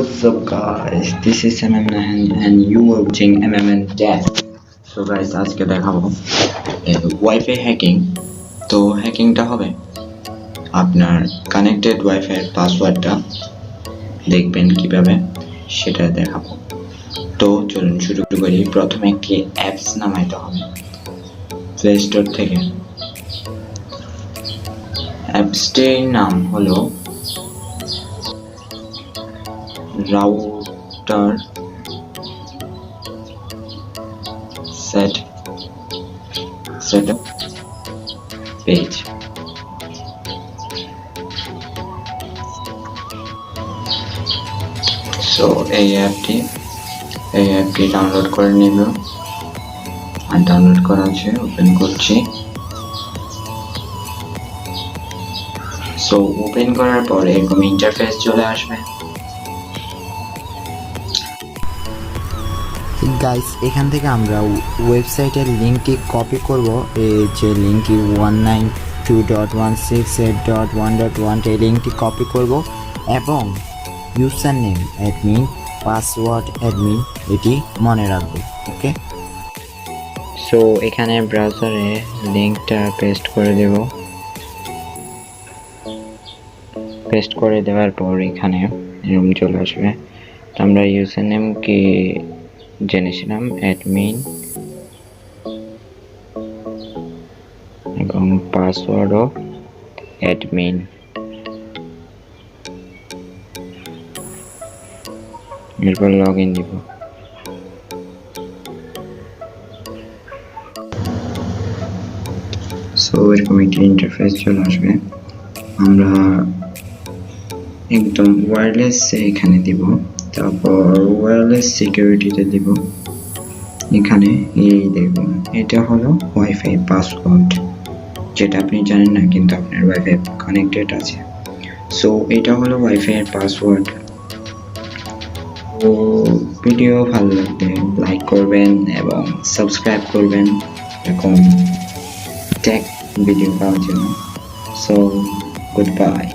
What's up guys, this is MMN and you are watching MMNTech. So guys, আজকে দেখাবো wifi hacking. তো হ্যাকিংটা হবে আপনার কানেক্টেড ওয়াইফাই পাসওয়ার্ডটা দেখবেন কিভাবে সেটা দেখাবো। তো চলুন শুরু করি। প্রথমে একটি অ্যাপস নামাইতে হবে প্লে স্টোর থেকে। অ্যাপসটির নাম হলো রাউটার সেটআপ পেজ। সো এই অ্যাপটি ডাউনলোড করে নিব। আর ডাউনলোড করা আছে, ওপেন করছি। সো ওপেন করার পরে এরকম ইন্টারফেস চলে আসবে। গাইস, এখান থেকে আমরা ওয়েবসাইটের লিঙ্কটি কপি করব। এই যে লিঙ্কটি 192.168.1.1 এই লিঙ্কটি কপি করব এবং user name admin, password admin এটি মনে রাখব। ওকে, সো এখানে ব্রাউজারে লিঙ্কটা পেস্ট করে দেব। পেস্ট করে দেওয়ার পর এখানে এরকম চলে আসবে। আমরা ইউজার নেম কি জেনেছিলাম অ্যাডমিন এবং পাসওয়ার্ডও অ্যাডমিন। এরপর লগ ইন দিব। সো এরকম একটি ইন্টারফেস চলে আসবে। আমরা একদম ওয়্যারলেস এখানে দিব, তারপর ওয়্যারলেস সিকিউরিটিতে দিব। এখানে এই দেখুন, এটা হলো ওয়াইফাই পাসওয়ার্ড, যেটা আপনি জানেন না কিন্তু আপনার ওয়াইফাই কানেক্টেড আছে। সো এটা হলো ওয়াইফাই এর পাসওয়ার্ড। তো ভিডিও ভালো লাগলে লাইক করবেন এবং সাবস্ক্রাইব করবেন এরকম টেক ভিডিও পাওয়ার জন্য। So good bye.